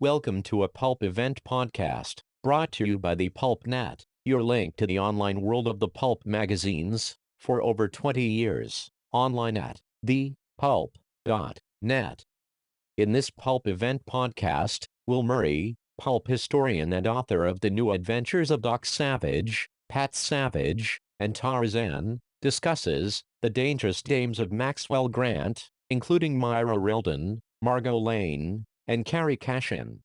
Welcome to a Pulp Event podcast, brought to you by the PulpNet, your link to the online world of the pulp magazines, for over 20 years, online at thepulp.net. In this Pulp Event podcast, Will Murray, pulp historian and author of The New Adventures of Doc Savage, Pat Savage, and Tarzan, discusses the dangerous dames of Maxwell Grant, including Myra Reldon, Margo Lane, and Carrie Cashin.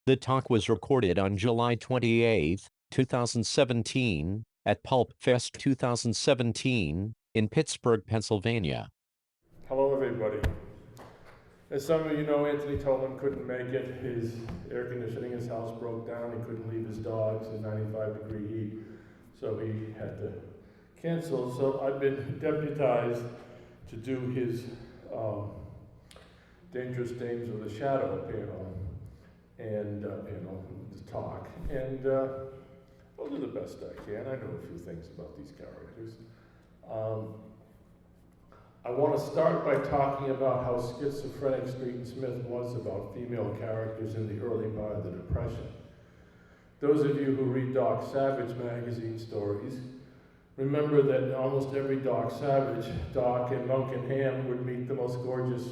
The talk was recorded on July 28, 2017, at PulpFest 2017 in Pittsburgh, Pennsylvania. Hello, everybody. As some of you know, Anthony Tolan couldn't make it. His air conditioning in his house broke down. He couldn't leave his dogs in 95-degree heat, so he had to cancel. So I've been deputized to do his Dangerous Dames of the Shadow panel and the talk. And I'll do the best I can. I know a few things about these characters. I want to start by talking about how schizophrenic Street and Smith was about female characters in the early part of the Depression. Those of you who read Doc Savage magazine stories remember that in almost every Doc Savage, Doc and Monk and Ham would meet the most gorgeous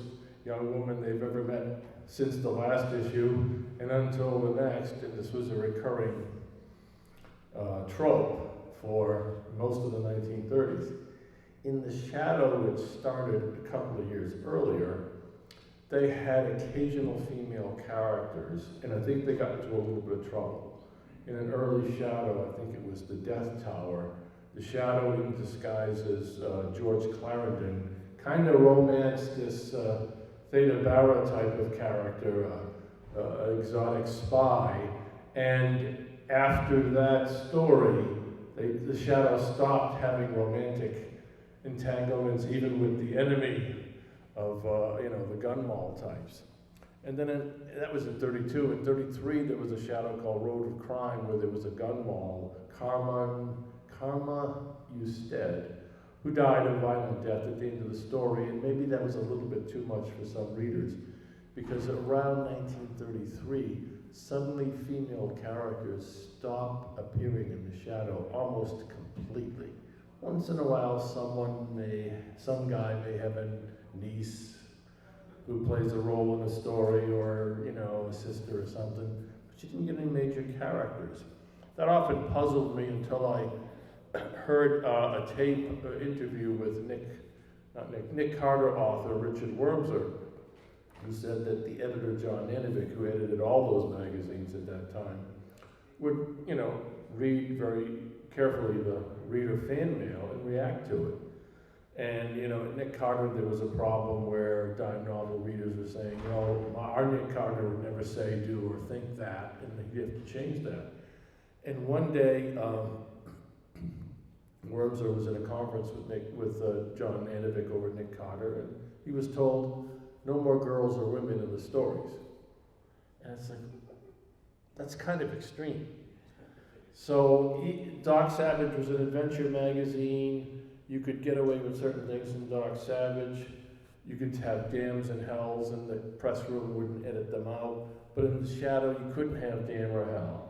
young woman they've ever met since the last issue and until the next, and this was a recurring trope for most of the 1930s. In The Shadow, which started a couple of years earlier, they had occasional female characters, and I think they got into a little bit of trouble. In an early Shadow, I think it was The Death Tower, the Shadow in disguise as George Clarendon kind of romanced this Theda Bara type of character, exotic spy, and after that story, the Shadow stopped having romantic entanglements even with the enemy of the gun mall types. And then that was in 32. In 33 there was a Shadow called Road of Crime where there was a gun mall, Karma Usted, who died a violent death at the end of the story, and maybe that was a little bit too much for some readers, because around 1933 suddenly female characters stopped appearing in the Shadow almost completely. Once in a while, some guy may have a niece who plays a role in a story, or a sister or something, but she didn't get any major characters. That often puzzled me until I heard a tape interview with Nick Carter author Richard Wormser, who said that the editor John Nanovic, who edited all those magazines at that time, would read very carefully the reader fan mail and react to it. And at Nick Carter there was a problem where dime novel readers were saying, our Nick Carter would never say, do, or think that, and you have to change that. And one day, Wormser was at a conference with John Nanovic over at Nick Carter, and he was told, no more girls or women in the stories. And it's like, that's kind of extreme. So Doc Savage was an adventure magazine. You could get away with certain things in Doc Savage. You could have dams and hells, and the press room wouldn't edit them out. But in The Shadow, you couldn't have dam or hell,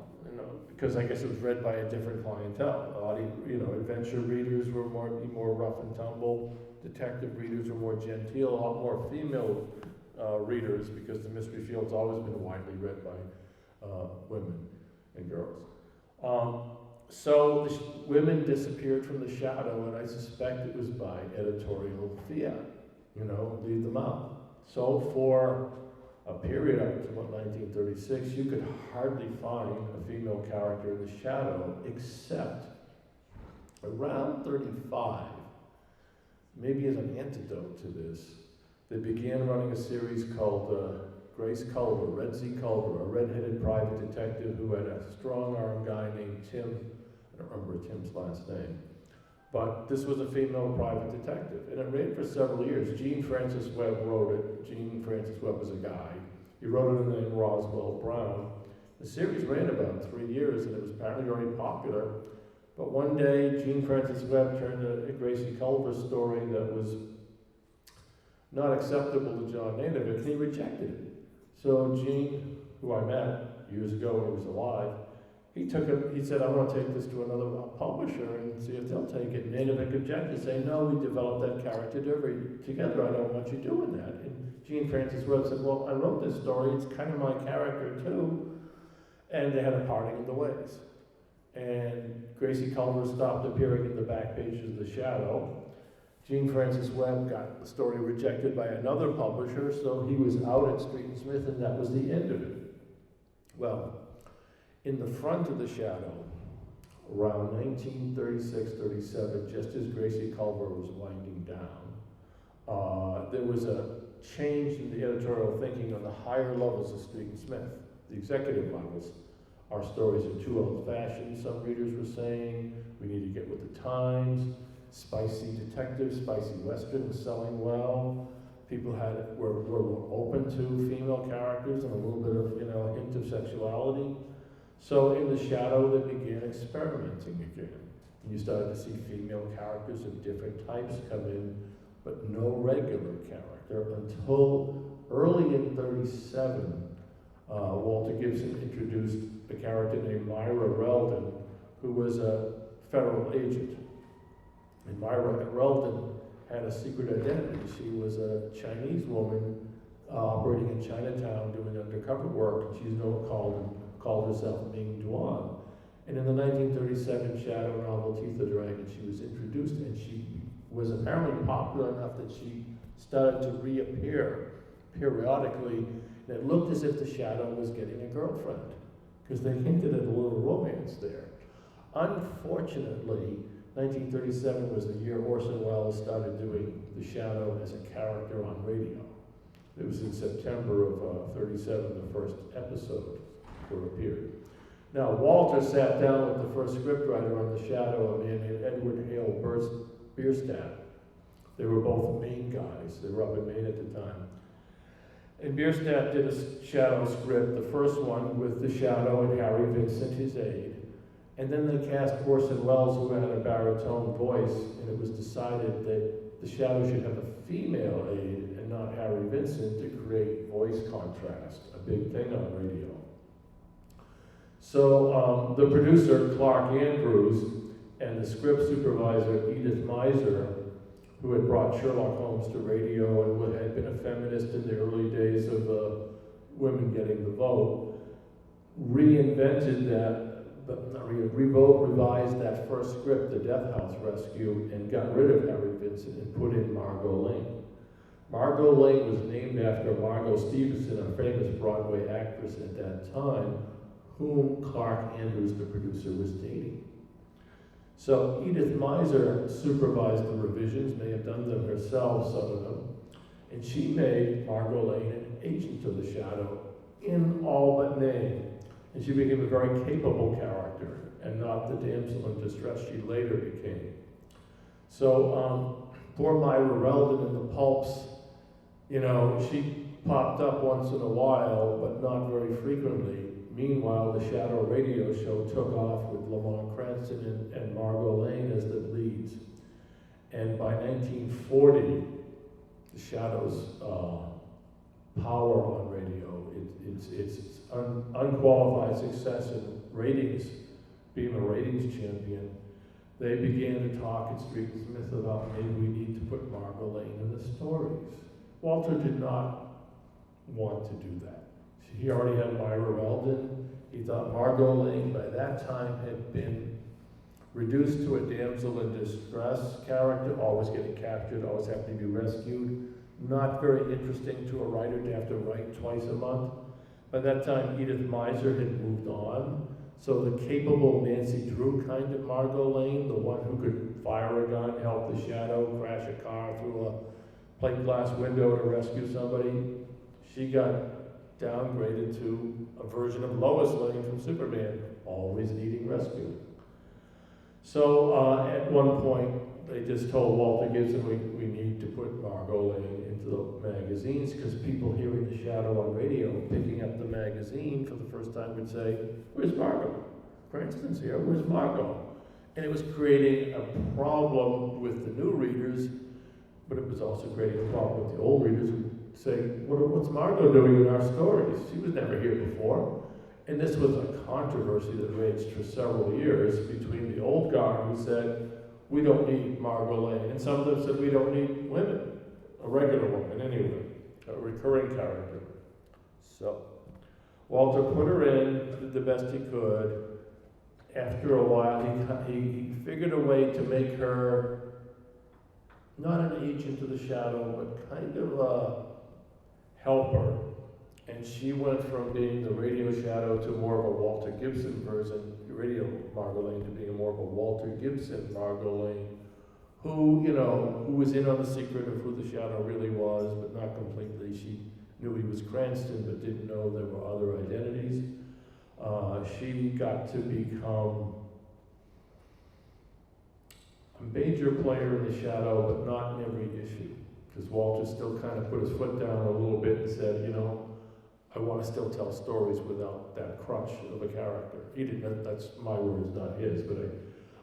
because I guess it was read by a different clientele. Adventure readers were more rough and tumble. Detective readers were more genteel. A lot more female readers, because the mystery field's always been widely read by women and girls. So the women disappeared from The Shadow, and I suspect it was by editorial fiat, leave them out. So for a period up to about 1936, you could hardly find a female character in The Shadow, except around 35, maybe as an antidote to this, they began running a series called Grace Culver, Red Z. Culver, a red-headed private detective who had a strong-arm guy named Tim. I don't remember Tim's last name. But this was a female private detective, and it ran for several years. Gene Francis Webb wrote it. Gene Francis Webb was a guy. He wrote it in the name Roswell Brown. The series ran about 3 years, and it was apparently very popular. But one day, Gene Francis Webb turned a Gracie Culver story that was not acceptable to John Nanovic, and he rejected it. So Gene who I met years ago when he was alive, he said, I want to take this to another publisher and see if they'll take it. And Nativic objected, saying, no, we developed that character together. I don't want you doing that. And Jean Francis Webb said, well, I wrote this story. It's kind of my character, too. And they had a parting in the ways. And Gracie Culver stopped appearing in the back pages of The Shadow. Jean Francis Webb got the story rejected by another publisher, so he was out at Street and Smith, and that was the end of it. Well, in the front of The Shadow, around 1936-37, just as Gracie Culver was winding down, there was a change in the editorial thinking on the higher levels of Street and Smith. The executive levels, our stories are too old-fashioned, some readers were saying. We need to get with the times. Spicy detective, spicy western was selling well. People were open to female characters and a little bit of, a hint of sexuality. So in The Shadow, they began experimenting again. And you started to see female characters of different types come in, but no regular character until early in 37. Walter Gibson introduced a character named Myra Reldon, who was a federal agent. And Myra Reldon had a secret identity. She was a Chinese woman operating in Chinatown doing undercover work, and she's called herself Ming Duan. And in the 1937 Shadow novel Teeth of the Dragon, she was introduced, and she was apparently popular enough that she started to reappear periodically. And it looked as if the Shadow was getting a girlfriend, because they hinted at a little romance there. Unfortunately, 1937 was the year Orson Welles started doing The Shadow as a character on radio. It was in September of 37, the first episode appeared. Now, Walter sat down with the first scriptwriter on The Shadow, a man named Edward Hale Bierstadt. They were both Maine guys. They were up in Maine at the time. And Bierstadt did a Shadow script, the first one with The Shadow and Harry Vincent, his aide. And then they cast Orson Welles, who had a baritone voice, and it was decided that The Shadow should have a female aide and not Harry Vincent to create voice contrast, a big thing on radio. So the producer, Clark Andrews, and the script supervisor, Edith Meiser, who had brought Sherlock Holmes to radio and had been a feminist in the early days of women getting the vote, revised that first script, The Death House Rescue, and got rid of Harry Vincent and put in Margo Lane. Margo Lane was named after Margo Stevenson, a famous Broadway actress at that time, whom Clark Andrews, the producer, was dating. So Edith Meiser supervised the revisions, may have done them herself, some of them, and she made Margo Lane an agent of The Shadow in all but name. And she became a very capable character, and not the damsel in distress she later became. So poor Myra Reldon in the pulps, she popped up once in a while, but not very frequently. Meanwhile, the Shadow radio show took off with Lamont Cranston and Margo Lane as the leads. And by 1940, the Shadow's power on radio, its unqualified success in ratings, being a ratings champion, they began to talk at Street and Smith about maybe we need to put Margo Lane in the stories. Walter did not want to do that. He already had Myra Reldon. He thought Margo Lane by that time had been reduced to a damsel in distress character, always getting captured, always having to be rescued. Not very interesting to a writer to have to write twice a month. By that time, Edith Meiser had moved on. So the capable Nancy Drew kind of Margo Lane, the one who could fire a gun, help the Shadow, crash a car through a plate glass window to rescue somebody, she got downgraded to a version of Lois Lane from Superman, always needing rescue. So at one point, they just told Walter Gibson, we need to put Margo Lane into the magazines, because people hearing The Shadow on radio, picking up the magazine for the first time would say, where's Margo? Cranston's here, where's Margo? And it was creating a problem with the new readers, but it was also creating a problem with the old readers who say, what's Margo doing in our stories? She was never here before. And this was a controversy that raged for several years between the old guard who said, we don't need Margo Lane, and some of them said we don't need women, a regular woman anyway, a recurring character. So Walter put her in, did the best he could. After a while, he figured a way to make her not an agent of the shadow, but kind of a helper. And she went from being the radio shadow to more of a Walter Gibson version, radio Margo Lane, to being more of a Walter Gibson Margo Lane, who was in on the secret of who the shadow really was, but not completely. She knew he was Cranston, but didn't know there were other identities. She got to become a major player in the shadow, but not in every issue, because Walter still kind of put his foot down a little bit and said, I want to still tell stories without that crutch of a character. He didn't, that's my words, not his, but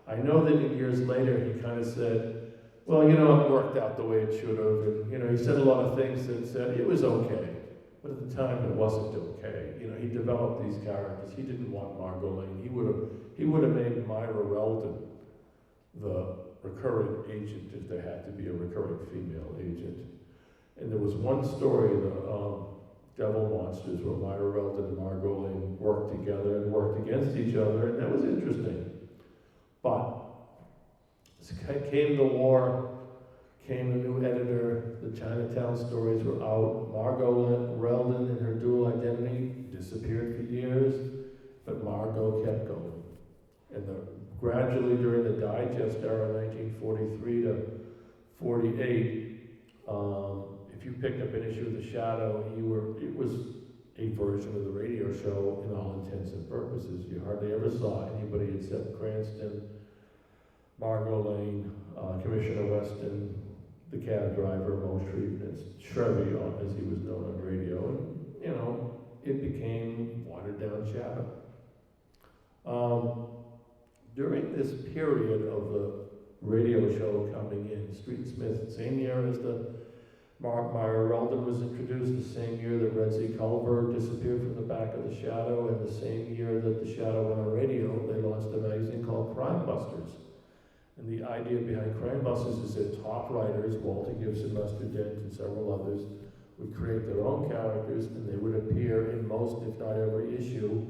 I know that years later he kind of said, well, it worked out the way it should have, and, he said a lot of things that said it was okay, but at the time it wasn't okay. He developed these characters. He didn't want Margo Lane. He would have made Myra Reldon the recurring agent if there had to be a recurring female agent. And there was one story, the Devil Monsters, where Myra Reldon and Margo Lane worked together and worked against each other, and that was interesting. But came the war, came a new editor, the Chinatown stories were out, Margo Reldon and her dual identity disappeared for years, but Margo kept going. And gradually during the Digest era, 1943 to 48, if you picked up an issue of The Shadow, it was a version of the radio show in all intents and purposes. You hardly ever saw anybody except Cranston, Margo Lane, Commissioner Weston, the cab driver, Moultrie, and Shrevey, as he was known on radio. And, it became watered-down Shadow. During this period of the radio show coming in, Street Smith, same year as the Myra Reldon was introduced, the same year that Red Z. Culver disappeared from the back of The Shadow, and the same year that The Shadow went on radio, they launched a magazine called Crime Busters. And the idea behind Crime Busters is that top writers, Walter Gibson, Lester Dent, and several others, would create their own characters, and they would appear in most, if not every issue,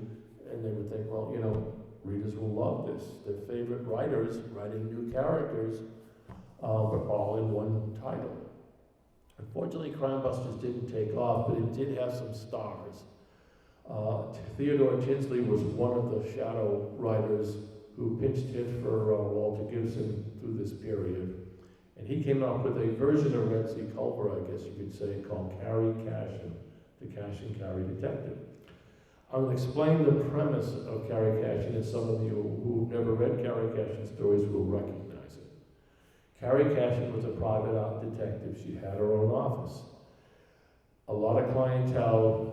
and they would think, well, readers will love this. Their favorite writers writing new characters, but all in one title. Unfortunately, Crime Busters didn't take off, but it did have some stars. Theodore Tinsley was one of the Shadow writers who pinched hit for Walter Gibson through this period. And he came up with a version of Red Z. Culver, I guess you could say, called Carrie Cashin, the Cashin Carrie Detective. I will explain the premise of Carrie Cashin, and some of you who've never read Carrie Cashin stories will recognize it. Carrie Cashin was a private detective. She had her own office. A lot of clientele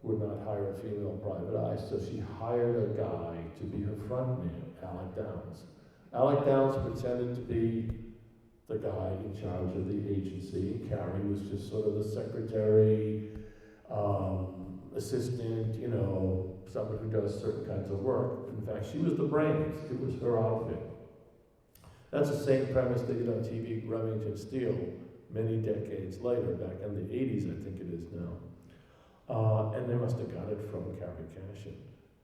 would not hire a female private eye, so she hired a guy to be her front man, Alec Downs. Alec Downs pretended to be the guy in charge of the agency. Carrie was just sort of the secretary, assistant, someone who does certain kinds of work. In fact, she was the brains. It was her outfit. That's the same premise they did on TV, Remington Steele, many decades later, back in the 80s, I think it is now. And they must have got it from Carrie Cashin,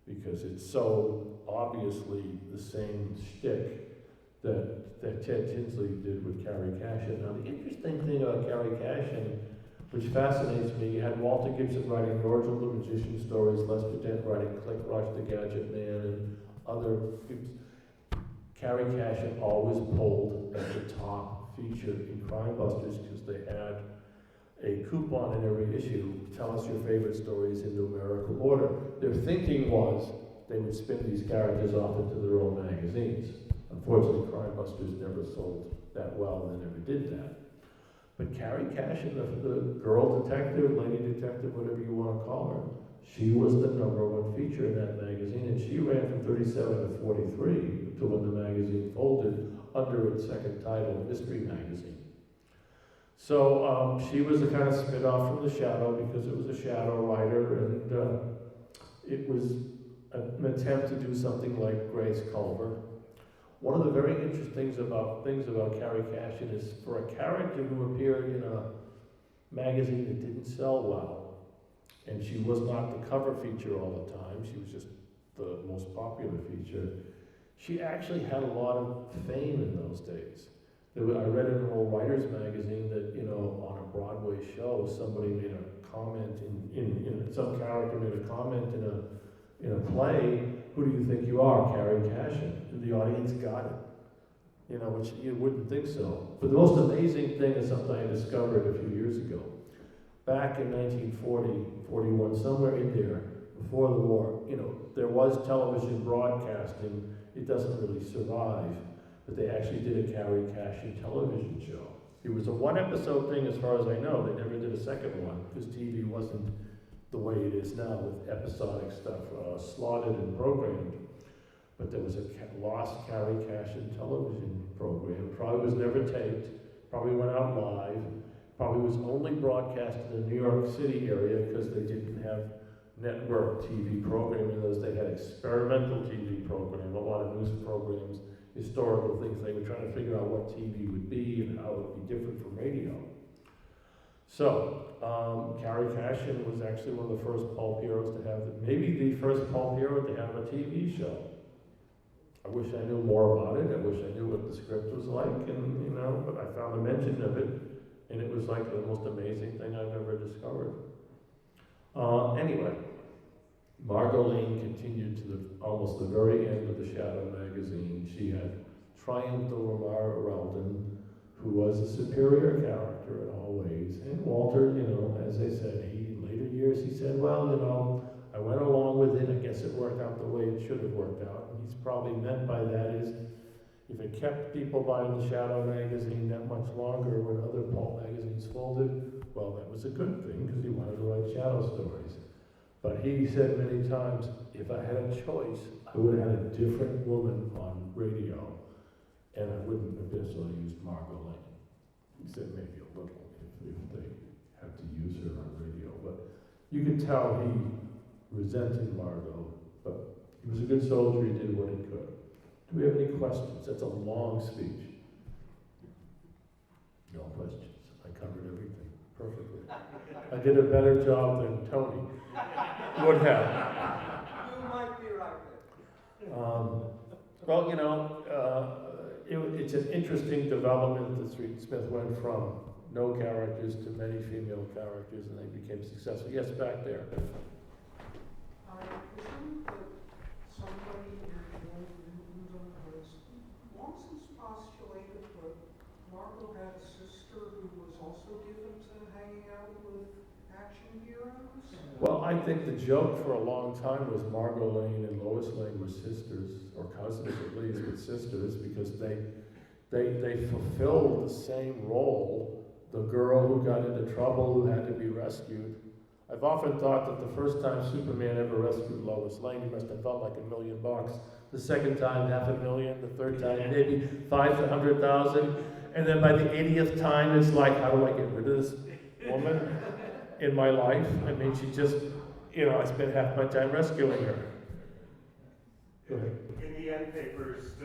because it's so obviously the same shtick that Ted Tinsley did with Carrie Cashin. Now, the interesting thing about Carrie Cashin, which fascinates me, you had Walter Gibson writing Nigel the Magician stories, Lester Dent writing Click Rush the Gadget Man, and other. Carrie Cashin always pulled at the top feature in Crime Busters because they had a coupon in every issue. Tell us your favorite stories in numerical order. Their thinking was they would spin these characters off into their own magazines. Unfortunately, Crime Busters never sold that well, and they never did that. But Carrie Cashin, the girl detective, lady detective, whatever you want to call her, she was the #1 feature in that magazine, and she ran from 37 to 43 until when the magazine folded under its second title, Mystery Magazine. So she was a kind of spin-off from The Shadow because it was a shadow writer, and it was an attempt to do something like Grace Culver. One of the very interesting things about Carrie Cashin is for a character who appeared in a magazine that didn't sell well, and she was not the cover feature all the time, she was just the most popular feature, she actually had a lot of fame in those days. I read in an old writer's magazine that, on a Broadway show, somebody made a comment some character made a comment in a play, "Who do you think you are, Carrie Cashin?" And the audience got it, which you wouldn't think so. But the most amazing thing is something I discovered a few years ago. Back in 1940, 41, somewhere in there, before the war, there was television broadcasting. It doesn't really survive, but they actually did a Carrie Cashin television show. It was a one-episode thing as far as I know. They never did a second one because TV wasn't the way it is now with episodic stuff slotted and programmed. But there was a lost Carrie Cashin television program. Probably was never taped, probably went out live, probably was only broadcast in the New York City area because they didn't have network TV programming. They had experimental TV program, a lot of news programs, historical things. They were trying to figure out what TV would be and how it would be different from radio. So, Carrie Cashin was actually one of the first pulp heroes to have, maybe the first pulp hero to have a TV show. I wish I knew more about it. I wish I knew what the script was like, and but I found a mention of it, and it was like the most amazing thing I've ever discovered. Anyway, Margo Lane continued to almost the very end of the Shadow magazine. She had triumphed over Myra Reldon, who was a superior character in all ways. And Walter, as I said, in later years he said, well, I went along with it. I guess it worked out the way it should have worked out. And he's probably meant by that is, if it kept people buying the Shadow magazine that much longer when other pulp magazines folded, well, that was a good thing because he wanted to write Shadow stories. But he said many times, if I had a choice, I would have had a different woman on radio, and I wouldn't have necessarily used Margo Lane. He said maybe a little if they had to use her on radio, but you could tell he resented Margo, but he was a good soldier, he did what he could. Do we have any questions? That's a long speech. No questions. I covered everything perfectly. I did a better job than Tony would have. You might be right there. It's an interesting development that Street Smith went from no characters to many female characters, and they became successful. Yes, back there. I presume that somebody in England has long since postulated that Margo had a sister who was also given to hanging out with action heroes. Well, I think the joke for a long time was Margo Lane and Lois Lane were sisters, or cousins at least, but sisters, because they fulfilled the same role. The girl who got into trouble, who had to be rescued. I've often thought that the first time Superman ever rescued Lois Lane, he must have felt like $1 million. The second time, $500,000. The third time, maybe 500,000. And then by the 80th time, it's like, how do I get rid of this woman in my life? I mean, she just, I spent half my time rescuing her. Go ahead. In the end papers to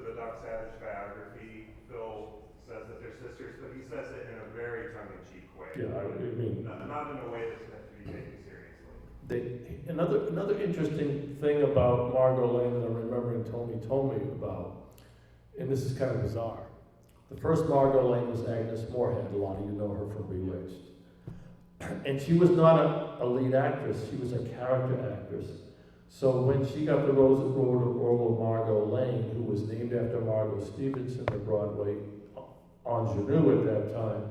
the Doc Savage biography, Phil says that they're sisters, but he says it in a very tongue-in-cheek way. Yeah, I mean, not in a way that's meant to be taken seriously. Another interesting thing about Margo Lane that I'm remembering Tony told me about, and this is kind of bizarre. The first Margo Lane was Agnes Moorehead. A lot of you know her from Bewitched. And she was not a lead actress, she was a character actress. So when she got the role of Margo Lane, who was named after Margo Stevenson, the Broadway ingenue at that time,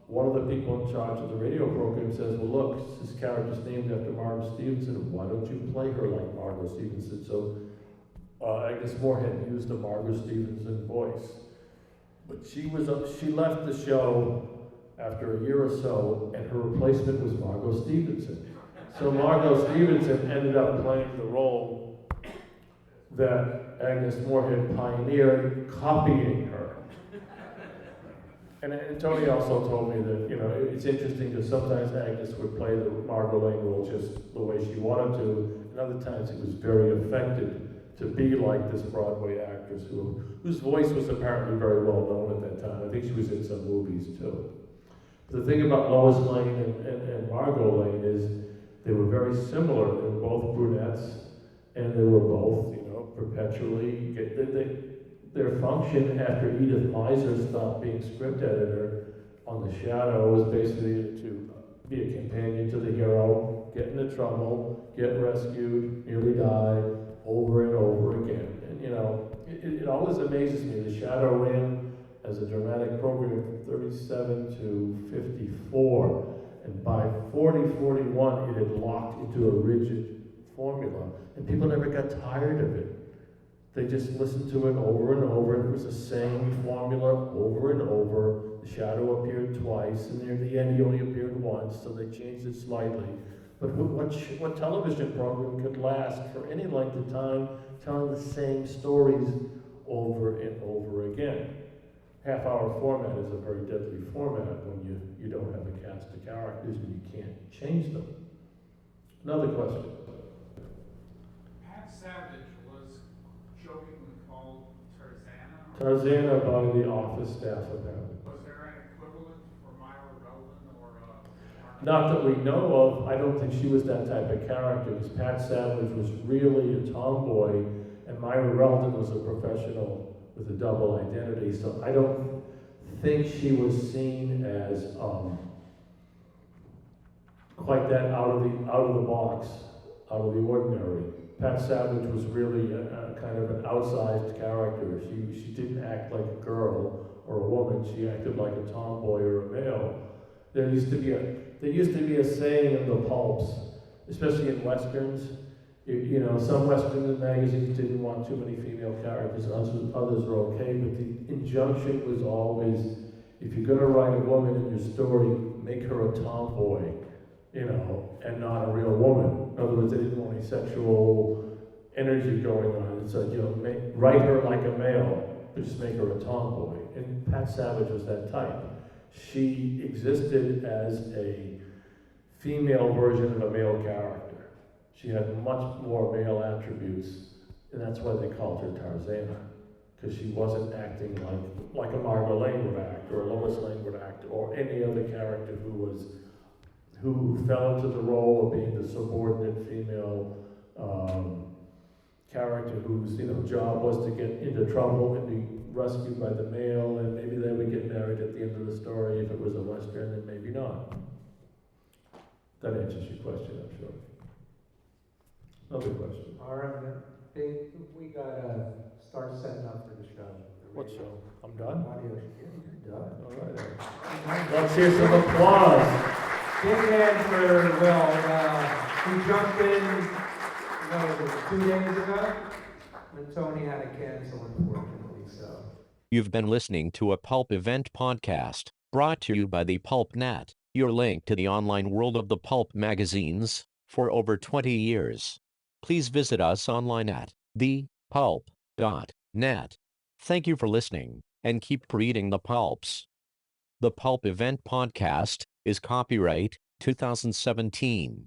one of the people in charge of the radio program says, well, look, this character's named after Margo Stevenson. Why don't you play her like Margo Stevenson? So Agnes Moorehead used a Margo Stevenson voice. But she left the show after a year or so, and her replacement was Margo Stevenson. So Margo Stevenson ended up playing the role that Agnes Moorehead pioneered, copying her. And Tony also told me that, you know, it's interesting because sometimes Agnes would play the Margo Lane role just the way she wanted to, and other times it was very affected to be like this Broadway actress whose voice was apparently very well known at that time. I think she was in some movies too. The thing about Lois Lane and Margo Lane is they were very similar. They were both brunettes, and they were both, you know, perpetually, their function after Edith Meiser stopped being script editor on The Shadow was basically to be a companion to the hero, get into trouble, get rescued, nearly die, over and over again. And you know, it always amazes me. The Shadow ran as a dramatic program from 37 to 54, and by 40, 41, it had locked into a rigid formula, and people never got tired of it. They just listened to it over and over. It was the same formula over and over. The Shadow appeared twice, and near the end he only appeared once, so they changed it slightly. But what television program could last for any length of time telling the same stories over and over again? Half-hour format is a very deadly format when you don't have a cast of characters and you can't change them. Another question. Pat Savage was jokingly called Tarzana. Tarzana by the office staff apparently. Was there an equivalent for Myra Reldon or Not that we know of. I don't think she was that type of character, because Pat Savage was really a tomboy, and Myra Reldon was a professional with a double identity, so I don't think she was seen as quite that out of the box, out of the ordinary. Pat Savage was really a kind of an outsized character. She didn't act like a girl or a woman. She acted like a tomboy or a male. There used to be a saying in the pulps, especially in westerns. You know, some western magazines didn't want too many female characters. Others were okay, but the injunction was always, if you're going to write a woman in your story, make her a tomboy, you know, and not a real woman. In other words, they didn't want any sexual energy going on. It said, you know, write her like a male, but just make her a tomboy. And Pat Savage was that type. She existed as a female version of a male character. She had much more male attributes, and that's why they called her Tarzana, because she wasn't acting like a Margo Lane would act, or a Lois Lane would act, or any other character who fell into the role of being the subordinate female character whose job was to get into trouble and be rescued by the male, and maybe they would get married at the end of the story if it was a western, and maybe not. That answers your question, I'm sure. Another question. All right, we gotta start setting up for the show. What show? I'm done? Audio. Yeah, you're done. All right. Let's hear some applause. Big hand for Will. He jumped in, was it 2 days ago? And Tony had to cancel, unfortunately, so. You've been listening to a Pulp Event podcast, brought to you by the Pulp Net, your link to the online world of the pulp magazines, for over 20 years. Please visit us online at thepulp.net. Thank you for listening, and keep reading the pulps. The Pulp Event podcast is copyright 2017.